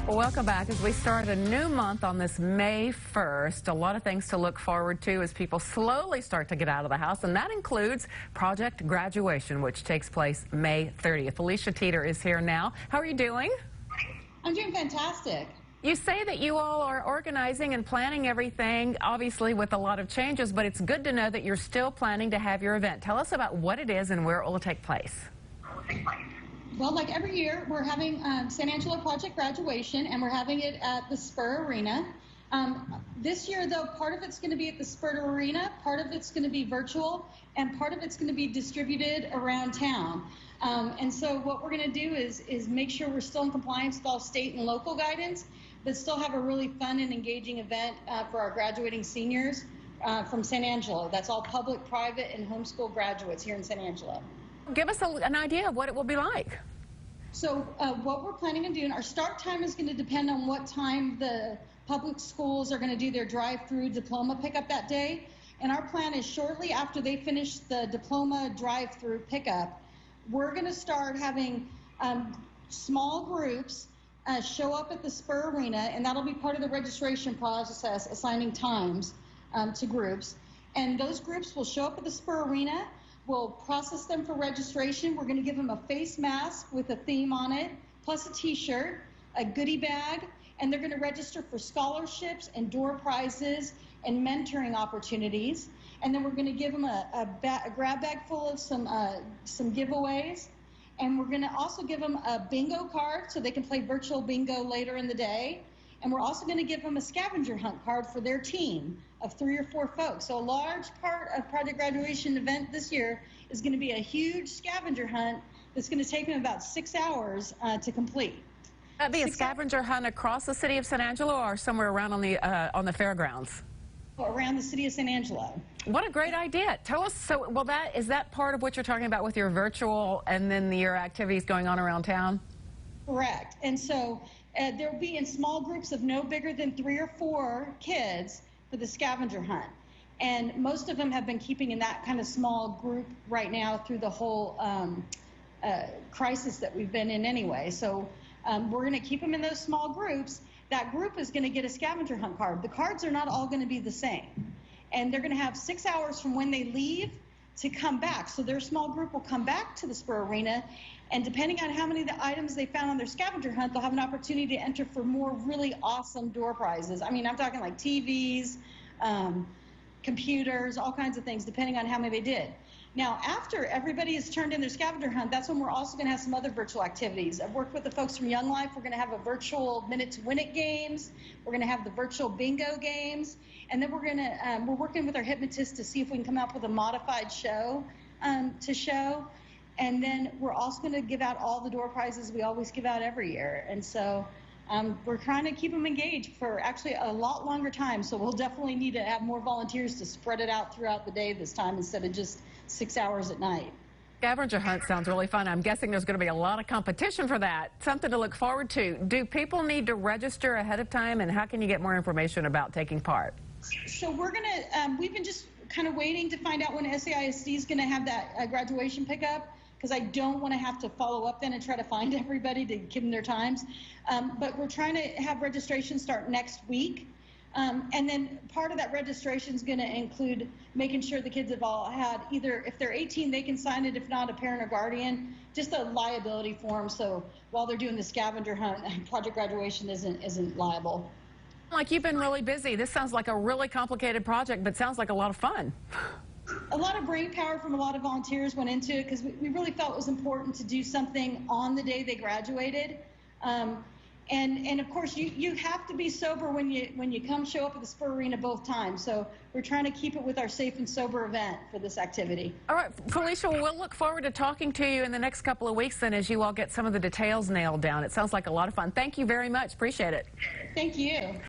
Well, welcome back as we start a new month on this May 1st. A lot of things to look forward to as people slowly start to get out of the house, and that includes Project Graduation, which takes place May 30th. Felicia Teeter is here now. How are you doing? I'm doing fantastic. You say that you all are organizing and planning everything, obviously with a lot of changes, but it's good to know that you're still planning to have your event. Tell us about what it is and where it will take place. Well, like every year, we're having San Angelo Project Graduation, and we're having it at the Spur Arena. This year, though, part of it's going to be at the Spur Arena, part of it's going to be virtual, and part of it's going to be distributed around town. And so what we're going to do is make sure we're still in compliance with all state and local guidance, but still have a really fun and engaging event for our graduating seniors from San Angelo. That's all public, private, and homeschool graduates here in San Angelo. Give us an idea of what it will be like. So what we're planning on doing, our start time is going to depend on what time the public schools are going to do their drive-through diploma pickup that day. And our plan is shortly after they finish the diploma drive-through pickup, we're going to start having small groups show up at the Spur Arena, and that'll be part of the registration process, assigning times to groups. And those groups will show up at the Spur Arena. We'll process them for registration. We're going to give them a face mask with a theme on it, plus a t-shirt, a goodie bag, and they're going to register for scholarships and door prizes and mentoring opportunities. And then we're going to give them a grab bag full of some giveaways. And we're going to also give them a bingo card so they can play virtual bingo later in the day. And we're also going to give them a scavenger hunt card for their team of 3 or 4 folks. So a large part of Project Graduation event this year is going to be a huge scavenger hunt that's going to take them about 6 hours to complete. That'd be a scavenger hunt across the city of San Angelo or somewhere around on the fairgrounds? Around the city of San Angelo. What a great idea. Tell us, so is that part of what you're talking about with your virtual and then your activities going on around town? Correct. And so there will be in small groups of no bigger than 3 or 4 kids for the scavenger hunt. And most of them have been keeping in that kind of small group right now through the whole crisis that we've been in anyway. So we're going to keep them in those small groups. That group is going to get a scavenger hunt card. The cards are not all going to be the same. And they're going to have 6 hours from when they leave to come back. So their small group will come back to the Spur Arena, and depending on how many of the items they found on their scavenger hunt, they'll have an opportunity to enter for more really awesome door prizes. I mean, I'm talking like TVs, computers, all kinds of things, depending on how many they did. Now, after everybody has turned in their scavenger hunt, that's when we're also going to have some other virtual activities. I've worked with the folks from Young Life. We're going to have a virtual Minute to Win It games. We're going to have the virtual bingo games. And then we're working with our hypnotist to see if we can come up with a modified show to show. And then we're also going to give out all the door prizes we always give out every year. And so we're trying to keep them engaged for actually a lot longer time. So we'll definitely need to have more volunteers to spread it out throughout the day this time instead of just 6 hours at night. Scavenger hunt sounds really fun. I'm guessing there's going to be a lot of competition for that. Something to look forward to. Do people need to register ahead of time, and how can you get more information about taking part? So we're going to, we've been just kind of waiting to find out when SAISD is going to have that graduation pickup, because I don't want to have to follow up then and try to find everybody to give them their times. But we're trying to have registration start next week. And then part of that registration is going to include making sure the kids have all had either, if they're 18, they can sign it, if not, a parent or guardian, just a liability form. So while they're doing the scavenger hunt, Project Graduation isn't liable. Like, you've been really busy. This sounds like a really complicated project, but sounds like a lot of fun. A lot of brain power from a lot of volunteers went into it because we really felt it was important to do something on the day they graduated. And of course, you have to be sober when you come show up at the Spur Arena both times. So we're trying to keep it with our safe and sober event for this activity. All right, Felicia, we'll look forward to talking to you in the next couple of weeks then as you all get some of the details nailed down. It sounds like a lot of fun. Thank you very much. Appreciate it. Thank you.